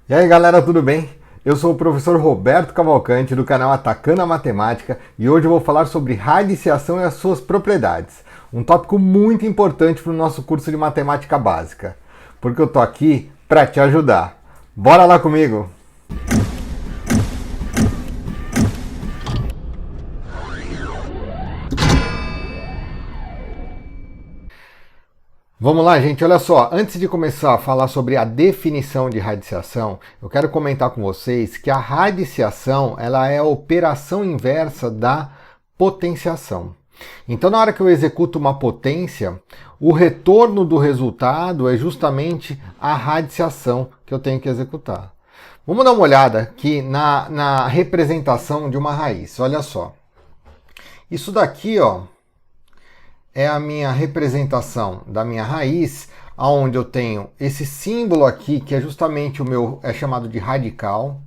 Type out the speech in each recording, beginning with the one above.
E aí galera, tudo bem? Eu sou o professor Roberto Cavalcante do canal Atacando a Matemática e hoje eu vou falar sobre radiciação e as suas propriedades. Um tópico muito importante para o nosso curso de matemática básica, porque eu tô aqui para te ajudar. Bora lá comigo! Vamos lá, gente, olha só, antes de começar a falar sobre a definição de radiciação, eu quero comentar com vocês que a radiciação, ela é a operação inversa da potenciação. Então, na hora que eu executo uma potência, o retorno do resultado é justamente a radiciação que eu tenho que executar. Vamos dar uma olhada aqui na representação de uma raiz, olha só. Isso daqui, ó, é a minha representação da minha raiz, onde eu tenho esse símbolo aqui, que é justamente o meu, é chamado de radical.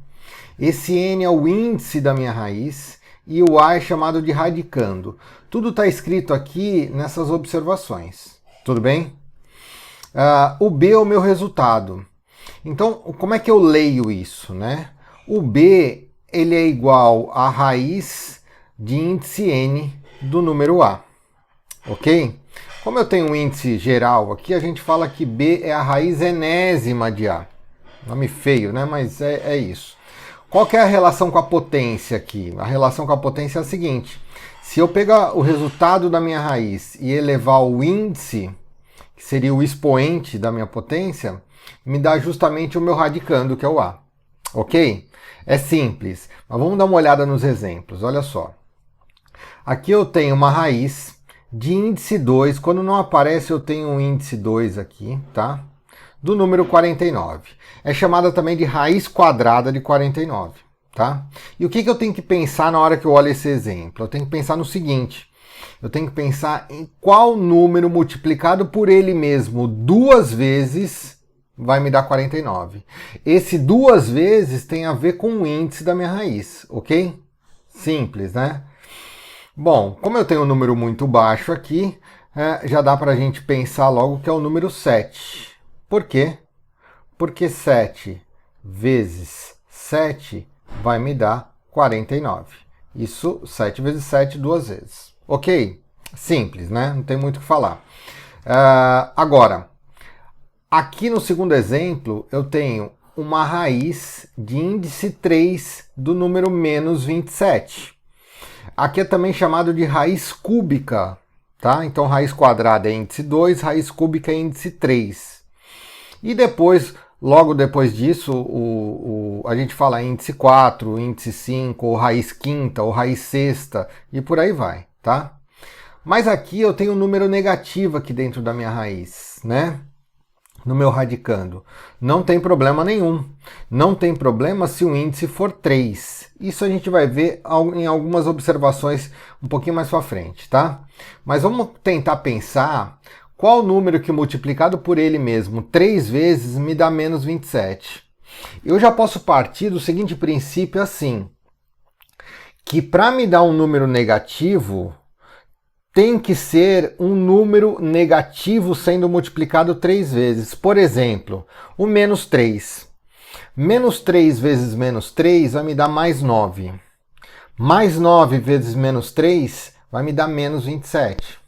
Esse N é o índice da minha raiz e o A é chamado de radicando. Tudo está escrito aqui nessas observações, tudo bem? O B é o meu resultado. Então, como é que eu leio isso, né? O B, ele é igual à raiz de índice N do número A. Ok? Como eu tenho um índice geral aqui, a gente fala que B é a raiz enésima de A. Nome feio, né? Mas é isso. Qual que é a relação com a potência aqui? A relação com a potência é a seguinte. Se eu pegar o resultado da minha raiz e elevar o índice, que seria o expoente da minha potência, me dá justamente o meu radicando, que é o A. Ok? É simples. Mas vamos dar uma olhada nos exemplos. Olha só. Aqui eu tenho uma raiz de índice 2, quando não aparece eu tenho um índice 2 aqui, tá? Do número 49. É chamada também de raiz quadrada de 49, tá? E o que eu tenho que pensar na hora que eu olho esse exemplo? Eu tenho que pensar no seguinte, eu tenho que pensar em qual número multiplicado por ele mesmo duas vezes vai me dar 49. Esse duas vezes tem a ver com o índice da minha raiz, ok? Simples, né? Bom, como eu tenho um número muito baixo aqui, já dá para a gente pensar logo que é o número 7. Por quê? Porque 7 vezes 7 vai me dar 49. Isso, 7 vezes 7, duas vezes. Ok? Simples, né? Não tem muito o que falar. Agora, aqui no segundo exemplo, eu tenho uma raiz de índice 3 do número menos 27. Aqui é também chamado de raiz cúbica, tá? Então, raiz quadrada é índice 2, raiz cúbica é índice 3. E depois, logo depois disso, a gente fala índice 4, índice 5, ou raiz quinta, ou raiz sexta, e por aí vai, tá? Mas aqui eu tenho um número negativo aqui dentro da minha raiz, né? No meu radicando. Não tem problema nenhum. Não tem problema se o índice for 3. Isso a gente vai ver em algumas observações um pouquinho mais para frente, tá? Mas vamos tentar pensar qual número que multiplicado por ele mesmo 3 vezes me dá menos 27. Eu já posso partir do seguinte princípio assim, que para me dar um número negativo, tem que ser um número negativo sendo multiplicado 3 vezes. Por exemplo, o menos 3. Menos 3 vezes menos 3 vai me dar mais 9. Mais 9 vezes menos 3 vai me dar menos 27.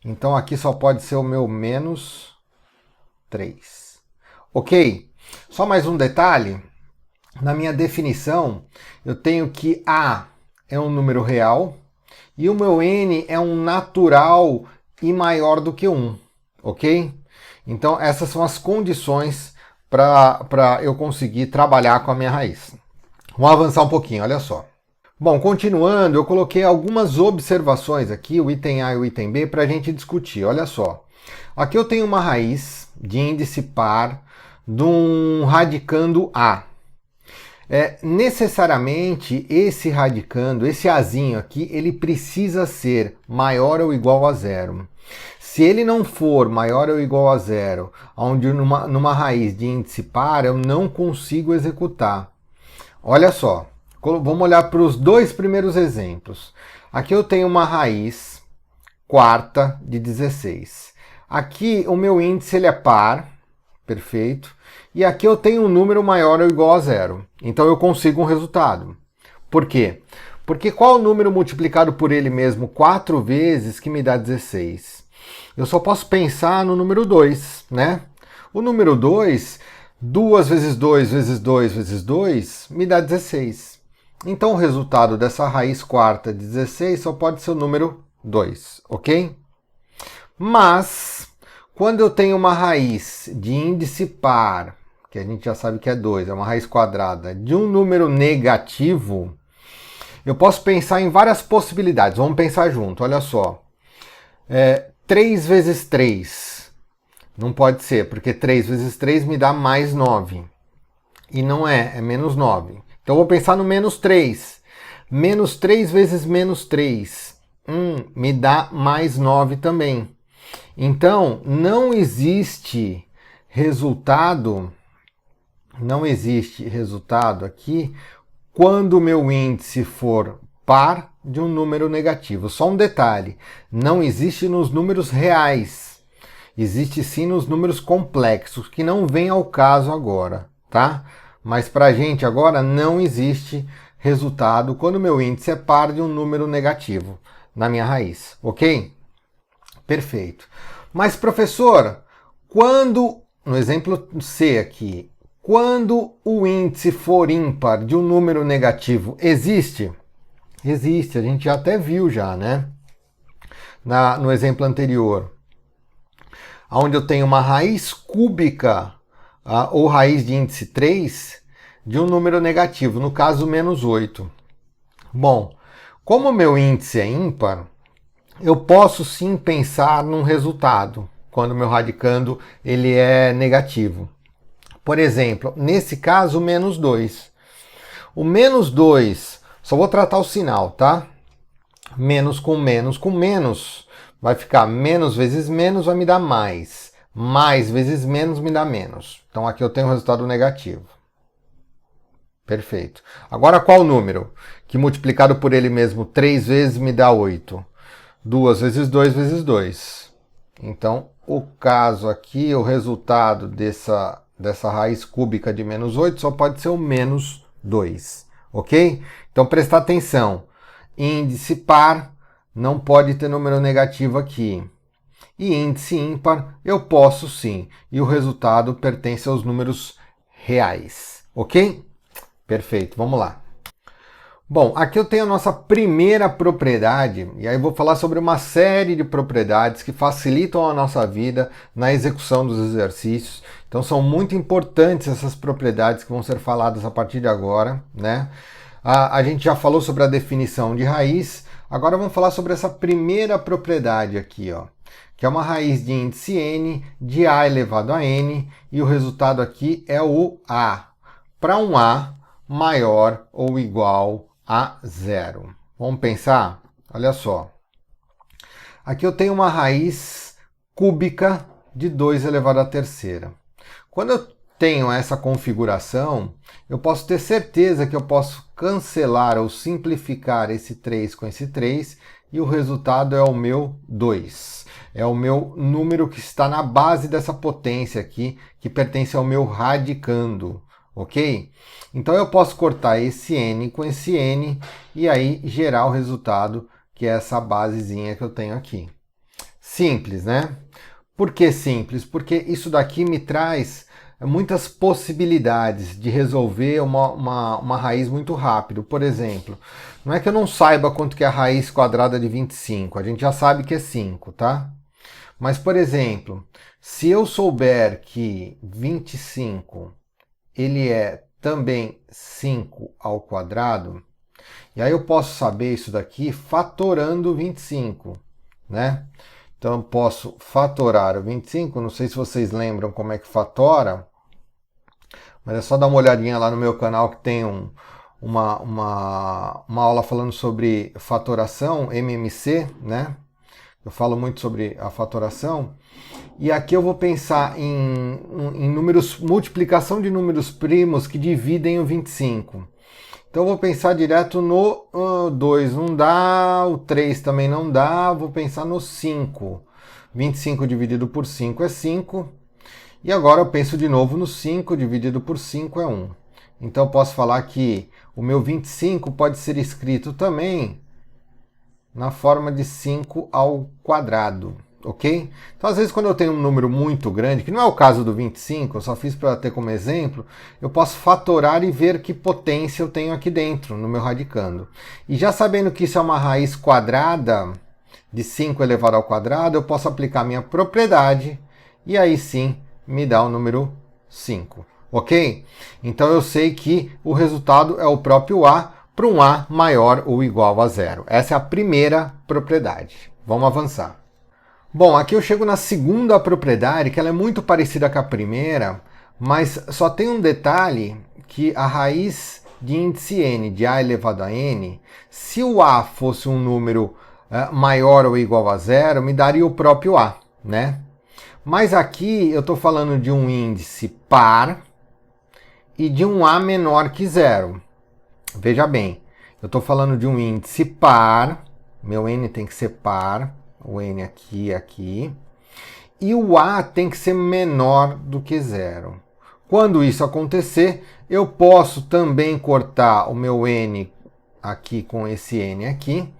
Então aqui só pode ser o meu menos 3. Ok? Só mais um detalhe. Na minha definição, eu tenho que A é um número real, e o meu N é um natural e maior do que 1, ok? Então essas são as condições para eu conseguir trabalhar com a minha raiz. Vamos avançar um pouquinho, olha só. Bom, continuando, eu coloquei algumas observações aqui, o item A e o item B, para a gente discutir, olha só. Aqui eu tenho uma raiz de índice par de um radicando A. Necessariamente esse radicando, esse Azinho aqui, ele precisa ser maior ou igual a zero. Se ele não for maior ou igual a zero, onde numa raiz de índice par, eu não consigo executar. Olha só, vamos olhar para os dois primeiros exemplos. Aqui eu tenho uma raiz quarta de 16. Aqui o meu índice ele é par, perfeito. E aqui eu tenho um número maior ou igual a zero. Então eu consigo um resultado. Por quê? Porque qual o número multiplicado por ele mesmo 4 vezes que me dá 16? Eu só posso pensar no número 2, né? O número 2, 2 vezes 2 vezes 2 vezes 2 me dá 16. Então o resultado dessa raiz quarta de 16 só pode ser o número 2, ok? Mas, quando eu tenho uma raiz de índice par, que a gente já sabe que é 2, é uma raiz quadrada, de um número negativo, eu posso pensar em várias possibilidades. Vamos pensar junto, olha só. 3 vezes 3. Não pode ser, porque 3 vezes 3 me dá mais 9. E não é menos 9. Então eu vou pensar no menos 3. Menos 3 vezes menos 3. Me dá mais 9 também. Então, não existe resultado aqui quando o meu índice for par de um número negativo. Só um detalhe, não existe nos números reais. Existe sim nos números complexos, que não vem ao caso agora, tá? Mas para a gente agora não existe resultado quando o meu índice é par de um número negativo na minha raiz, ok? Perfeito. Mas professor, quando, no exemplo C aqui, quando o índice for ímpar de um número negativo, existe? Existe, a gente já até viu já, né? No exemplo anterior, onde eu tenho uma raiz cúbica, ou raiz de índice 3, de um número negativo, no caso menos 8. Bom, como o meu índice é ímpar, eu posso sim pensar num resultado, quando o meu radicando ele é negativo. Por exemplo, nesse caso, menos 2. O menos 2, só vou tratar o sinal, tá? Menos com menos, vai ficar menos vezes menos, vai me dar mais. Mais vezes menos me dá menos. Então aqui eu tenho um resultado negativo. Perfeito. Agora qual o número? Que multiplicado por ele mesmo 3 vezes me dá 8. 2 vezes 2 vezes 2. Então, o caso aqui, o resultado dessa raiz cúbica de menos 8 só pode ser o menos 2, ok? Então, prestar atenção. Índice par não pode ter número negativo aqui. E índice ímpar eu posso sim. E o resultado pertence aos números reais, ok? Perfeito, vamos lá. Bom, aqui eu tenho a nossa primeira propriedade, e aí eu vou falar sobre uma série de propriedades que facilitam a nossa vida na execução dos exercícios. Então são muito importantes essas propriedades que vão ser faladas a partir de agora, né? A gente já falou sobre a definição de raiz, agora vamos falar sobre essa primeira propriedade aqui, ó, que é uma raiz de índice n de a elevado a n, e o resultado aqui é o a, para um a maior ou igual a zero. Vamos pensar? Olha só. Aqui eu tenho uma raiz cúbica de 2 elevado à terceira. Quando eu tenho essa configuração, eu posso ter certeza que eu posso cancelar ou simplificar esse 3 com esse 3 e o resultado é o meu 2. É o meu número que está na base dessa potência aqui, que pertence ao meu radicando. Ok? Então eu posso cortar esse n com esse n e aí gerar o resultado, que é essa basezinha que eu tenho aqui. Simples, né? Por que simples? Porque isso daqui me traz muitas possibilidades de resolver uma raiz muito rápido. Por exemplo, não é que eu não saiba quanto que é a raiz quadrada de 25, a gente já sabe que é 5, tá? Mas, por exemplo, se eu souber que 25 ele é também 5 ao quadrado, e aí eu posso saber isso daqui fatorando 25, né? Então eu posso fatorar o 25, não sei se vocês lembram como é que fatora, mas é só dar uma olhadinha lá no meu canal que tem uma aula falando sobre fatoração, MMC, né? Eu falo muito sobre a fatoração. E aqui eu vou pensar em números, multiplicação de números primos que dividem o 25. Então eu vou pensar direto no 2, não dá, o 3 também não dá, vou pensar no 5. 25 dividido por 5 é 5. E agora eu penso de novo no 5, dividido por 5 é 1. Então eu posso falar que o meu 25 pode ser escrito também na forma de 5 ao quadrado, ok? Então, às vezes, quando eu tenho um número muito grande, que não é o caso do 25, eu só fiz para ter como exemplo, eu posso fatorar e ver que potência eu tenho aqui dentro, no meu radicando. E já sabendo que isso é uma raiz quadrada de 5 elevado ao quadrado, eu posso aplicar minha propriedade e aí sim me dá o número 5, ok? Então eu sei que o resultado é o próprio A, para um A maior ou igual a zero. Essa é a primeira propriedade. Vamos avançar. Bom, aqui eu chego na segunda propriedade, que ela é muito parecida com a primeira, mas só tem um detalhe, que a raiz de índice n, de A elevado a n, se o A fosse um número maior ou igual a zero, me daria o próprio A, né? Mas aqui eu estou falando de um índice par e de um A menor que zero. Veja bem, eu estou falando de um índice par, meu n tem que ser par, o n aqui e aqui, e o A tem que ser menor do que zero. Quando isso acontecer, eu posso também cortar o meu n aqui com esse n aqui,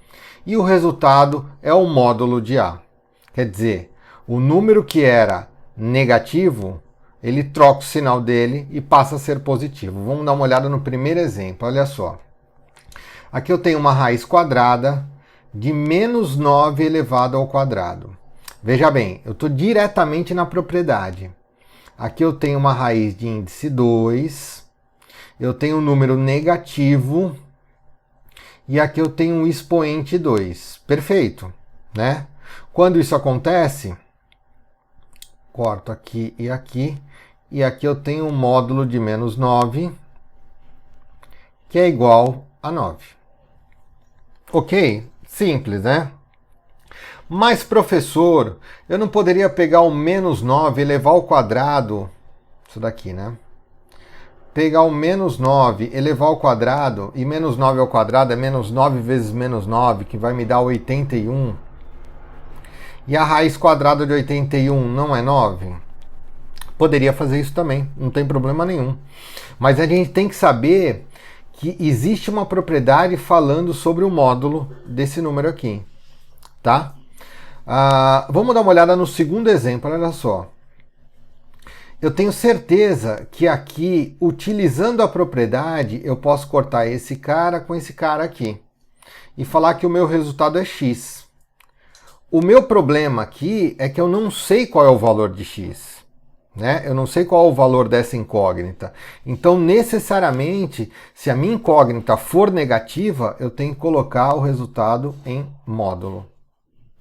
e o resultado é o módulo de A. Quer dizer, o número que era negativo, ele troca o sinal dele e passa a ser positivo. Vamos dar uma olhada no primeiro exemplo, olha só. Aqui eu tenho uma raiz quadrada de menos 9 elevado ao quadrado. Veja bem, eu estou diretamente na propriedade. Aqui eu tenho uma raiz de índice 2, eu tenho um número negativo, e aqui eu tenho um expoente 2. Perfeito, né? Quando isso acontece, corto aqui, e aqui eu tenho um módulo de menos 9, que é igual a 9. Ok? Simples, né? Mas, professor, eu não poderia pegar o menos 9 e elevar ao quadrado, isso daqui, né? Pegar o menos 9, elevar ao quadrado, e menos 9 ao quadrado é menos 9 vezes menos 9, que vai me dar 81. E a raiz quadrada de 81 não é 9? Poderia fazer isso também, não tem problema nenhum. Mas a gente tem que saber que existe uma propriedade falando sobre o módulo desse número aqui, tá? Vamos dar uma olhada no segundo exemplo, olha só. Eu tenho certeza que aqui, utilizando a propriedade, eu posso cortar esse cara com esse cara aqui e falar que o meu resultado é x. O meu problema aqui é que eu não sei qual é o valor de x, né? Eu não sei qual é o valor dessa incógnita. Então, necessariamente, se a minha incógnita for negativa, eu tenho que colocar o resultado em módulo,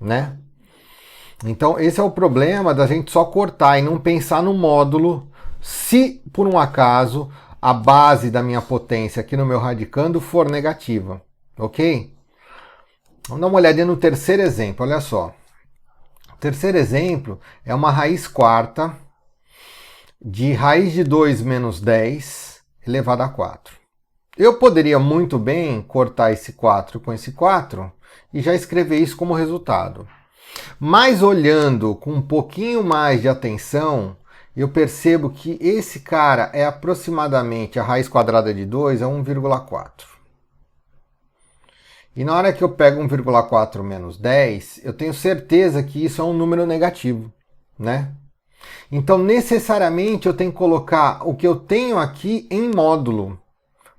né? Então, esse é o problema da gente só cortar e não pensar no módulo se, por um acaso, a base da minha potência aqui no meu radicando for negativa, ok? Vamos dar uma olhadinha no terceiro exemplo, olha só. O terceiro exemplo é uma raiz quarta de raiz de 2 menos 10 elevado a 4. Eu poderia muito bem cortar esse 4 com esse 4 e já escrever isso como resultado. Mas olhando com um pouquinho mais de atenção, eu percebo que esse cara é aproximadamente a raiz quadrada de 2 é 1,4. E na hora que eu pego 1,4 menos 10, eu tenho certeza que isso é um número negativo, né? Então, necessariamente, eu tenho que colocar o que eu tenho aqui em módulo.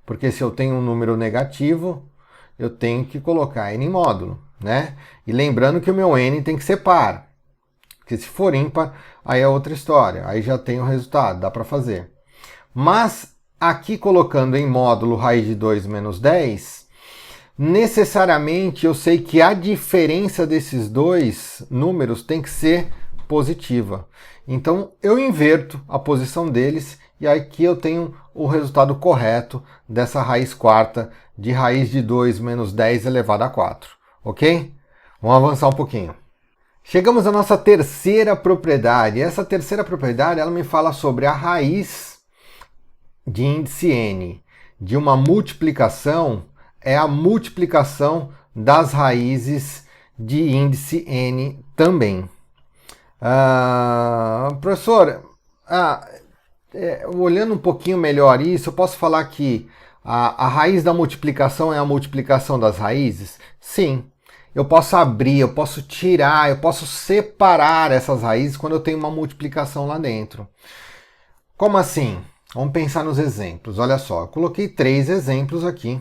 Porque se eu tenho um número negativo, eu tenho que colocar n em módulo, né? E lembrando que o meu n tem que ser par. Porque se for ímpar, aí é outra história. Aí já tem o resultado, dá para fazer. Mas, aqui colocando em módulo raiz de 2 menos 10... necessariamente eu sei que a diferença desses dois números tem que ser positiva. Então eu inverto a posição deles e aqui eu tenho o resultado correto dessa raiz quarta de raiz de 2 menos 10 elevado a 4. Ok? Vamos avançar um pouquinho. Chegamos à nossa terceira propriedade. Essa terceira propriedade ela me fala sobre a raiz de índice n de uma multiplicação é a multiplicação das raízes de índice n também. Professor, Olhando um pouquinho melhor isso, eu posso falar que a raiz da multiplicação é a multiplicação das raízes? Sim. Eu posso abrir, eu posso tirar, eu posso separar essas raízes quando eu tenho uma multiplicação lá dentro. Como assim? Vamos pensar nos exemplos. Olha só, eu coloquei 3 exemplos aqui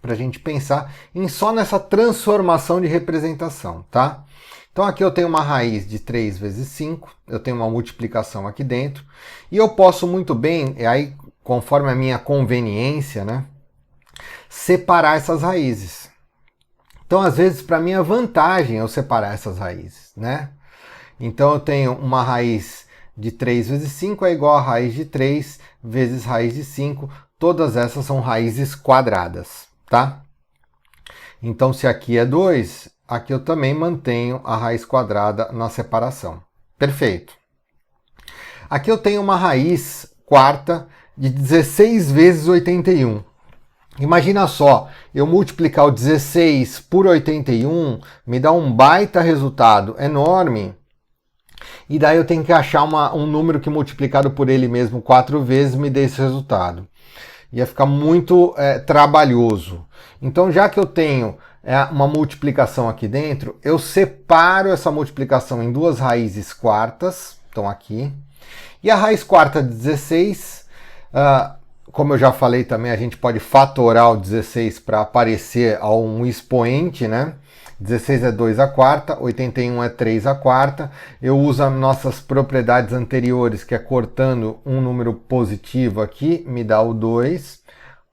para a gente pensar só nessa transformação de representação, tá? Então aqui eu tenho uma raiz de 3 vezes 5, eu tenho uma multiplicação aqui dentro, e eu posso muito bem, aí conforme a minha conveniência, né, separar essas raízes. Então às vezes para mim é vantagem eu separar essas raízes, né? Então eu tenho uma raiz de 3 vezes 5 é igual a raiz de 3 vezes raiz de 5, todas essas são raízes quadradas, tá? Então se aqui é 2, aqui eu também mantenho a raiz quadrada na separação. Perfeito. Aqui eu tenho uma raiz quarta de 16 vezes 81. Imagina só, eu multiplicar o 16 por 81 me dá um baita resultado enorme. E daí eu tenho que achar um número que multiplicado por ele mesmo 4 vezes me dê esse resultado. Ia ficar muito trabalhoso. Então já que eu tenho uma multiplicação aqui dentro, eu separo essa multiplicação em duas raízes quartas, estão aqui. E a raiz quarta de 16, como eu já falei também, a gente pode fatorar o 16 para aparecer a um expoente, né? 16 é 2 à quarta, 81 é 3 à quarta. Eu uso as nossas propriedades anteriores, que é cortando um número positivo aqui, me dá o 2.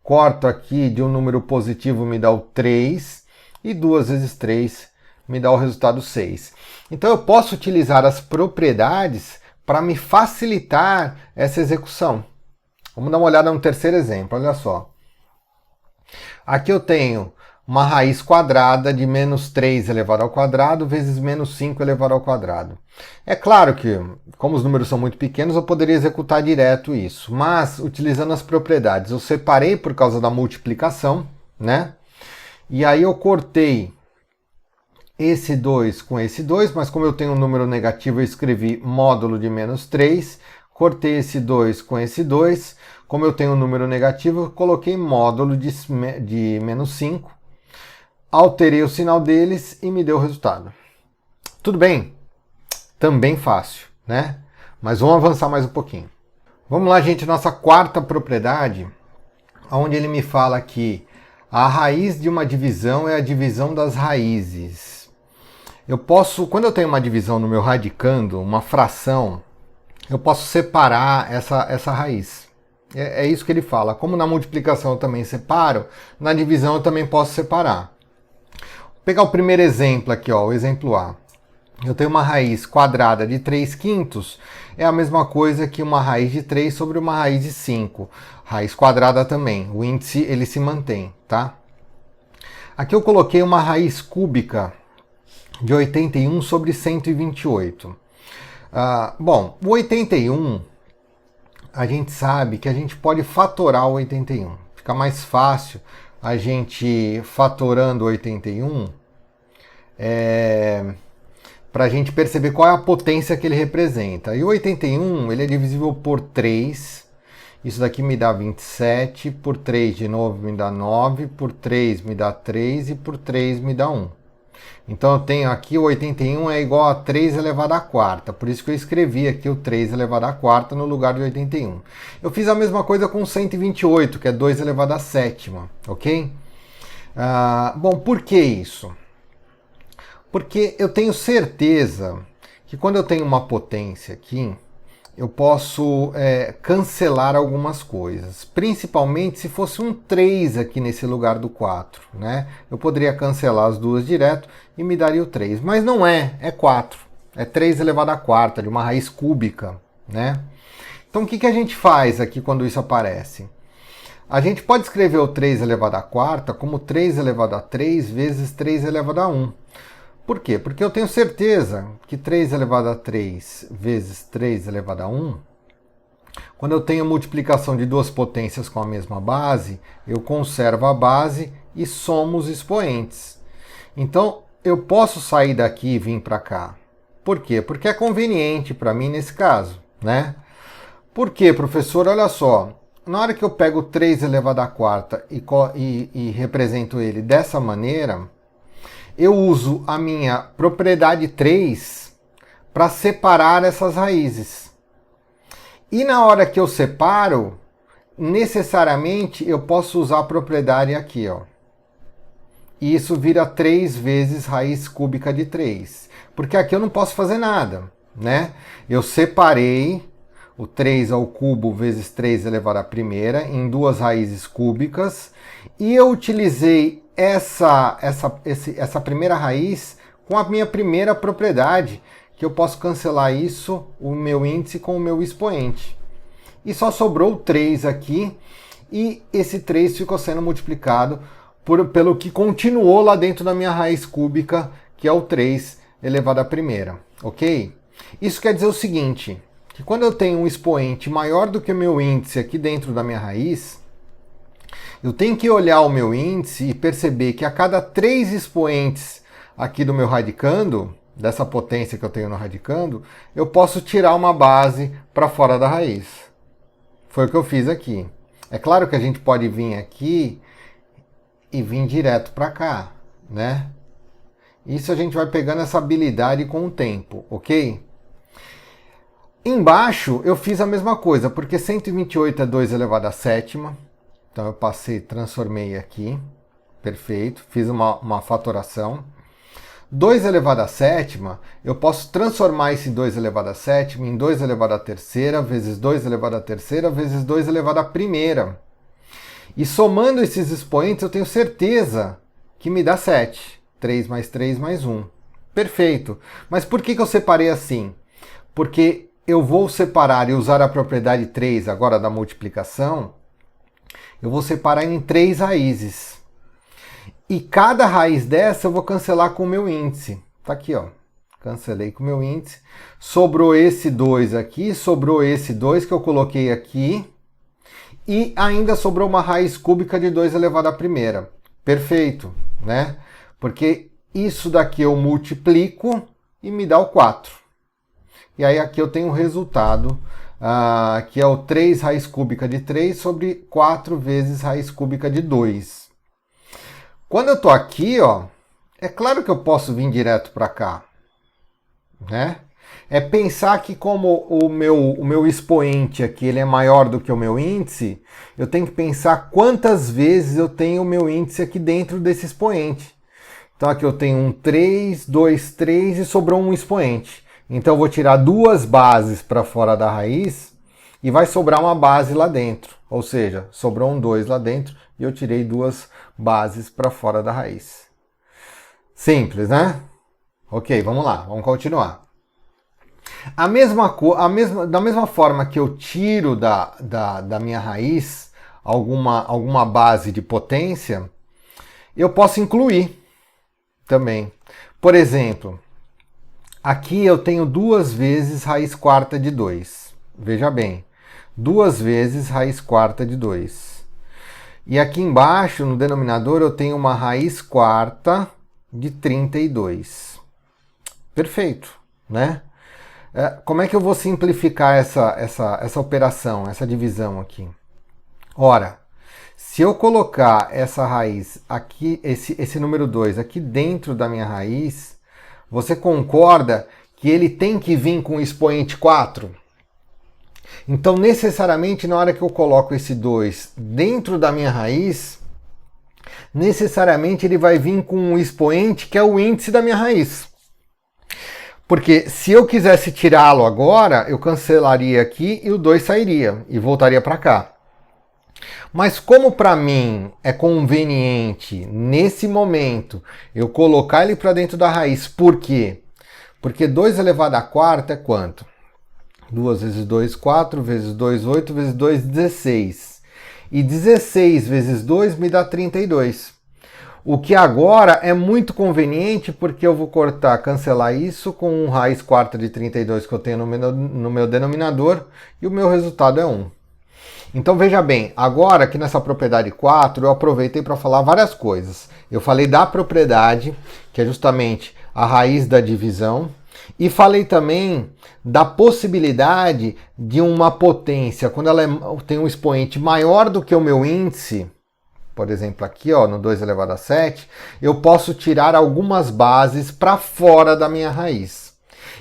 Corto aqui de um número positivo, me dá o 3. E 2 vezes 3 me dá o resultado 6. Então eu posso utilizar as propriedades para me facilitar essa execução. Vamos dar uma olhada no terceiro exemplo, olha só. Aqui eu tenho uma raiz quadrada de menos 3 elevado ao quadrado vezes menos 5 elevado ao quadrado. É claro que, como os números são muito pequenos, eu poderia executar direto isso, mas utilizando as propriedades, eu separei por causa da multiplicação, né? E aí eu cortei esse 2 com esse 2, mas como eu tenho um número negativo, eu escrevi módulo de menos 3, cortei esse 2 com esse 2, como eu tenho um número negativo, eu coloquei módulo de menos 5, alterei o sinal deles e me deu o resultado. Tudo bem? Também fácil, né? Mas vamos avançar mais um pouquinho. Vamos lá, gente, nossa quarta propriedade, onde ele me fala que a raiz de uma divisão é a divisão das raízes. Eu posso, quando eu tenho uma divisão no meu radicando, uma fração, eu posso separar essa raiz. É isso que ele fala. Como na multiplicação eu também separo, na divisão eu também posso separar. Vou pegar o primeiro exemplo aqui, ó, o exemplo A. Eu tenho uma raiz quadrada de 3 quintos, é a mesma coisa que uma raiz de 3 sobre uma raiz de 5. Raiz quadrada também, o índice ele se mantém, tá? Aqui eu coloquei uma raiz cúbica de 81 sobre 128. Bom, o 81, a gente sabe que a gente pode fatorar o 81. Fica mais fácil a gente fatorando 81 para a gente perceber qual é a potência que ele representa. E o 81 ele é divisível por 3, isso daqui me dá 27, por 3 de novo me dá 9, por 3 me dá 3 e por 3 me dá 1. Então eu tenho aqui o 81 é igual a 3 elevado à quarta, por isso que eu escrevi aqui o 3 elevado à quarta no lugar de 81. Eu fiz a mesma coisa com 128, que é 2 elevado à sétima, ok? Bom, por que isso? Porque eu tenho certeza que quando eu tenho uma potência aqui, eu posso cancelar algumas coisas. Principalmente se fosse um 3 aqui nesse lugar do 4, né? Eu poderia cancelar as duas direto e me daria o 3. Mas não é 4. É 3 elevado à quarta, de uma raiz cúbica, né? Então o que a gente faz aqui quando isso aparece? A gente pode escrever o 3 elevado à quarta como 3 elevado a 3 vezes 3 elevado a 1. Por quê? Porque eu tenho certeza que 3 elevado a 3 vezes 3 elevado a 1, quando eu tenho multiplicação de duas potências com a mesma base, eu conservo a base e somo os expoentes. Então, eu posso sair daqui e vir para cá. Por quê? Porque é conveniente para mim nesse caso, né? Por quê, professor? Olha só, na hora que eu pego 3 elevado à quarta e represento ele dessa maneira, eu uso a minha propriedade 3 para separar essas raízes. E na hora que eu separo, necessariamente eu posso usar a propriedade aqui, ó. E isso vira 3 vezes raiz cúbica de 3. Porque aqui eu não posso fazer nada, né? Eu separei o 3 ao cubo vezes 3 elevado à primeira em duas raízes cúbicas e eu utilizei essa primeira raiz com a minha primeira propriedade, que eu posso cancelar isso, o meu índice, com o meu expoente. E só sobrou 3 aqui, e esse 3 ficou sendo multiplicado pelo que continuou lá dentro da minha raiz cúbica, que é o 3 elevado à primeira, ok? Isso quer dizer o seguinte, que quando eu tenho um expoente maior do que o meu índice aqui dentro da minha raiz, eu tenho que olhar o meu índice e perceber que a cada 3 expoentes aqui do meu radicando, dessa potência que eu tenho no radicando, eu posso tirar uma base para fora da raiz. Foi o que eu fiz aqui. É claro que a gente pode vir aqui e vir direto para cá, né? Isso a gente vai pegando essa habilidade com o tempo, ok? Embaixo eu fiz a mesma coisa, porque 128 é 2 elevado à sétima. Então eu transformei aqui, perfeito, fiz uma fatoração. 2 elevado à sétima, eu posso transformar esse 2 elevado à sétima em 2 elevado à terceira, vezes 2 elevado à terceira, vezes 2 elevado à primeira. E somando esses expoentes, eu tenho certeza que me dá 7. 3 mais 3 mais 1. Perfeito. Mas por que eu separei assim? Porque eu vou separar e usar a propriedade 3 agora da multiplicação, eu vou separar em 3 raízes. E cada raiz dessa eu vou cancelar com o meu índice. Tá aqui, ó. Cancelei com o meu índice. Sobrou esse 2 aqui, sobrou esse 2 que eu coloquei aqui. E ainda sobrou uma raiz cúbica de 2 elevado à primeira. Perfeito, né? Porque isso daqui eu multiplico e me dá o 4. E aí aqui eu tenho o resultado, que é o 3 raiz cúbica de 3 sobre 4 vezes raiz cúbica de 2. Quando eu estou aqui, ó, é claro que eu posso vir direto para cá, né? É pensar que como o meu expoente aqui ele é maior do que o meu índice, eu tenho que pensar quantas vezes eu tenho o meu índice aqui dentro desse expoente. Então aqui eu tenho um 3, 2, 3 e sobrou um expoente. Então eu vou tirar 2 bases para fora da raiz e vai sobrar uma base lá dentro. Ou seja, sobrou um 2 lá dentro e eu tirei 2 bases para fora da raiz. Simples, né? Ok, vamos lá, vamos continuar. Da mesma forma que eu tiro da minha raiz alguma base de potência, eu posso incluir também. Por exemplo, aqui eu tenho 2 vezes raiz quarta de 2. Veja bem, 2 vezes raiz quarta de 2. E aqui embaixo, no denominador, eu tenho uma raiz quarta de 32. Perfeito, né? Como é que eu vou simplificar essa operação, essa divisão aqui? Ora, se eu colocar essa raiz aqui, esse número 2 aqui dentro da minha raiz, você concorda que ele tem que vir com o expoente 4? Então, necessariamente, na hora que eu coloco esse 2 dentro da minha raiz, necessariamente ele vai vir com um expoente que é o índice da minha raiz. Porque se eu quisesse tirá-lo agora, eu cancelaria aqui e o 2 sairia e voltaria para cá. Mas como para mim é conveniente, nesse momento, eu colocar ele para dentro da raiz, por quê? Porque 2 elevado à quarta é quanto? 2 vezes 2, 4, vezes 2, 8, vezes 2, 16. E 16 vezes 2 me dá 32. O que agora é muito conveniente porque eu vou cancelar isso com raiz quarta de 32 que eu tenho no meu denominador e o meu resultado é 1. Então veja bem, agora aqui nessa propriedade 4 eu aproveitei para falar várias coisas. Eu falei da propriedade, que é justamente a raiz da divisão. E falei também da possibilidade de uma potência, quando ela tem um expoente maior do que o meu índice, por exemplo aqui ó, no 2 elevado a 7, eu posso tirar algumas bases para fora da minha raiz.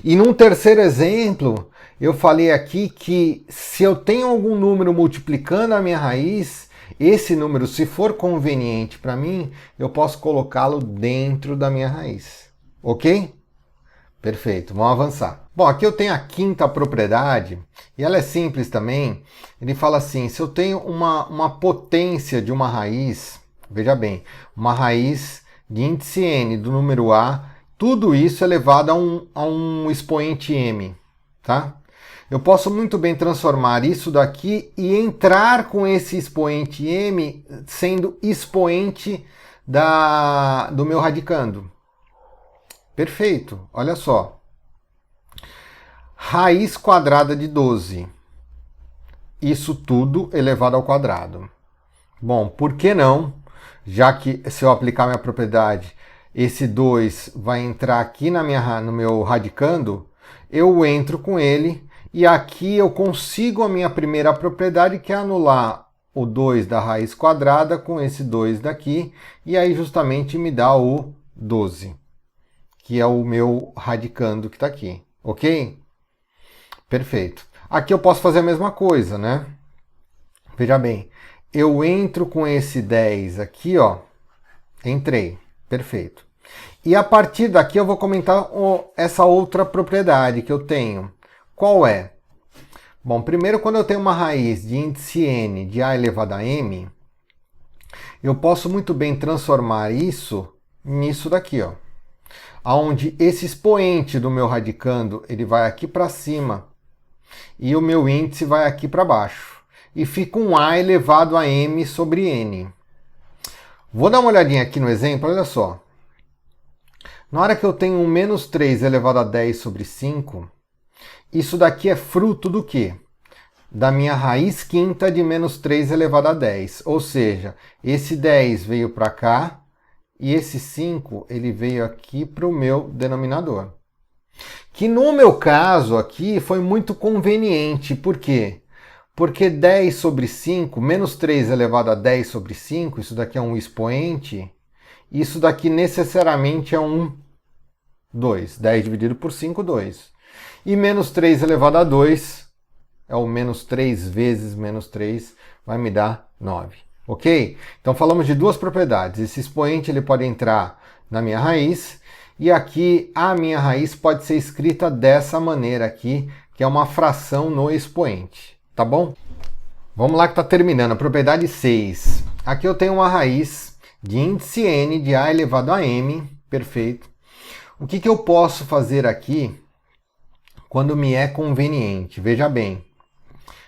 E num terceiro exemplo, eu falei aqui que se eu tenho algum número multiplicando a minha raiz, esse número, se for conveniente para mim, eu posso colocá-lo dentro da minha raiz. Ok? Perfeito, vamos avançar. Bom, aqui eu tenho a quinta propriedade, e ela é simples também. Ele fala assim, se eu tenho uma potência de uma raiz, veja bem, uma raiz de índice n do número a, tudo isso elevado a um expoente m, tá? Eu posso muito bem transformar isso daqui e entrar com esse expoente m sendo expoente do meu radicando. Perfeito, olha só. Raiz quadrada de 12. Isso tudo elevado ao quadrado. Bom, por que não? Já que se eu aplicar minha propriedade, esse 2 vai entrar aqui no meu radicando, eu entro com ele e aqui eu consigo a minha primeira propriedade, que é anular o 2 da raiz quadrada com esse 2 daqui, e aí justamente me dá o 12. Que é o meu radicando que está aqui, ok? Perfeito. Aqui eu posso fazer a mesma coisa, né? Veja bem, eu entro com esse 10 aqui, ó, entrei, perfeito. E a partir daqui eu vou comentar essa outra propriedade que eu tenho. Qual é? Bom, primeiro quando eu tenho uma raiz de índice n de a elevado a m, eu posso muito bem transformar isso nisso daqui, ó. Onde esse expoente do meu radicando ele vai aqui para cima e o meu índice vai aqui para baixo. E fica um a elevado a m sobre n. Vou dar uma olhadinha aqui no exemplo, olha só. Na hora que eu tenho um menos 3 elevado a 10 sobre 5, isso daqui é fruto do quê? Da minha raiz quinta de menos 3 elevado a 10. Ou seja, esse 10 veio para cá, e esse 5, ele veio aqui para o meu denominador. Que no meu caso aqui foi muito conveniente. Por quê? Porque 10 sobre 5, menos 3 elevado a 10 sobre 5, isso daqui é um expoente, isso daqui necessariamente é um 2. 10 dividido por 5, 2. E menos 3 elevado a 2, é o menos 3 vezes menos 3, vai me dar 9. Ok? Então falamos de duas propriedades. Esse expoente ele pode entrar na minha raiz e aqui a minha raiz pode ser escrita dessa maneira aqui, que é uma fração no expoente. Tá bom? Vamos lá que está terminando. A propriedade 6. Aqui eu tenho uma raiz de índice n de a elevado a m. Perfeito. O que eu posso fazer aqui quando me é conveniente? Veja bem.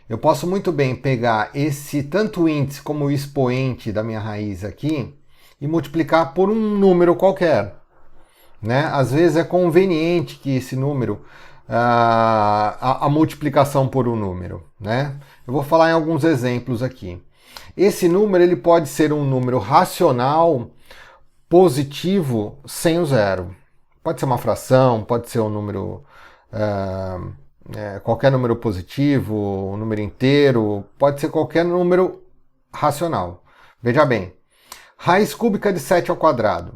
Eu posso muito bem pegar esse tanto o índice como o expoente da minha raiz aqui e multiplicar por um número qualquer, né? Às vezes é conveniente que esse número, a multiplicação por um número, né? Eu vou falar em alguns exemplos aqui. Esse número ele pode ser um número racional positivo sem o zero. Pode ser uma fração, pode ser um número... qualquer número positivo, um número inteiro, pode ser qualquer número racional. Veja bem, raiz cúbica de 7 ao quadrado.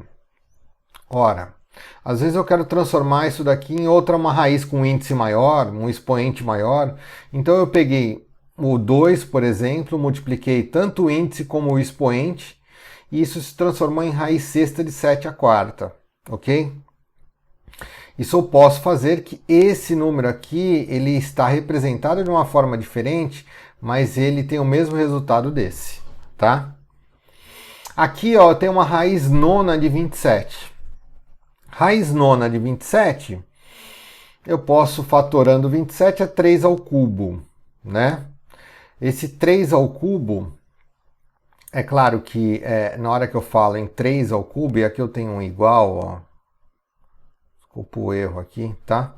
Ora, às vezes eu quero transformar isso daqui em uma raiz com um índice maior, um expoente maior. Então eu peguei o 2, por exemplo, multipliquei tanto o índice como o expoente, e isso se transformou em raiz sexta de 7 à quarta, ok? Isso eu posso fazer que esse número aqui, ele está representado de uma forma diferente, mas ele tem o mesmo resultado desse, tá? Aqui, ó, tem uma raiz nona de 27. Raiz nona de 27, eu posso, fatorando 27, é 3 ao cubo, né? Esse 3 ao cubo, é claro que na hora que eu falo em 3 ao cubo, e aqui eu tenho um igual, ó, desculpa o erro aqui, tá?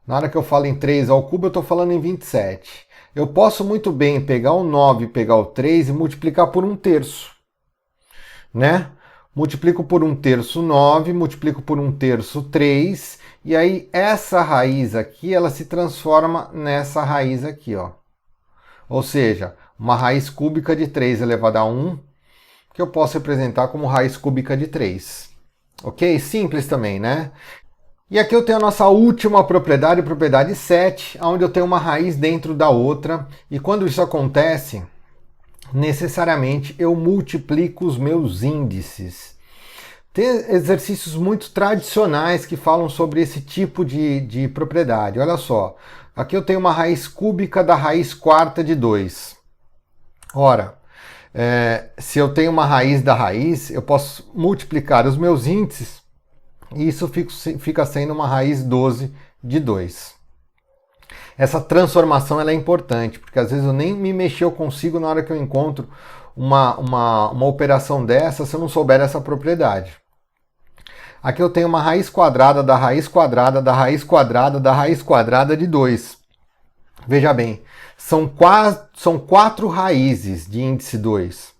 Na hora que eu falo em 3 ao cubo, eu estou falando em 27. Eu posso muito bem pegar o 9, pegar o 3 e multiplicar por 1/3, né? Multiplico por 1/3 9, multiplico por 1/3 3, e aí essa raiz aqui, ela se transforma nessa raiz aqui, ó. Ou seja, uma raiz cúbica de 3 elevado a 1, que eu posso representar como raiz cúbica de 3. Ok? Simples também, né? E aqui eu tenho a nossa última propriedade, propriedade 7, onde eu tenho uma raiz dentro da outra, e quando isso acontece, necessariamente eu multiplico os meus índices. Tem exercícios muito tradicionais que falam sobre esse tipo de propriedade. Olha só, aqui eu tenho uma raiz cúbica da raiz quarta de 2. Ora, se eu tenho uma raiz da raiz, eu posso multiplicar os meus índices e isso fica sendo uma raiz 12 de 2. Essa transformação ela é importante, porque às vezes eu nem me mexer eu consigo na hora que eu encontro uma operação dessa se eu não souber essa propriedade. Aqui eu tenho uma raiz quadrada da raiz quadrada da raiz quadrada da raiz quadrada de 2. Veja bem, são 4 raízes de índice 2.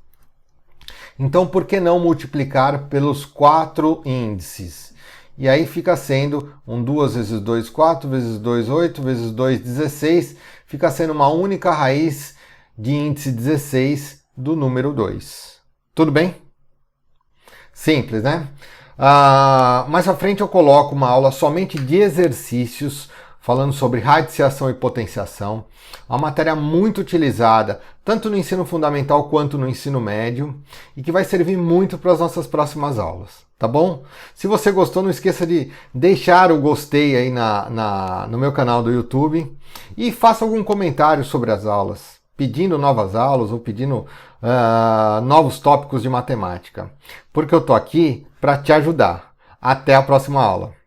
Então, por que não multiplicar pelos 4 índices? E aí fica sendo 2 vezes 2, 4, vezes 2, 8, vezes 2, 16. Fica sendo uma única raiz de índice 16 do número 2. Tudo bem? Simples, né? Mais à frente eu coloco uma aula somente de exercícios falando sobre radiciação e potenciação, uma matéria muito utilizada tanto no ensino fundamental quanto no ensino médio e que vai servir muito para as nossas próximas aulas, tá bom? Se você gostou, não esqueça de deixar o gostei aí no meu canal do YouTube e faça algum comentário sobre as aulas, pedindo novas aulas ou pedindo novos tópicos de matemática, porque eu tô aqui para te ajudar. Até a próxima aula.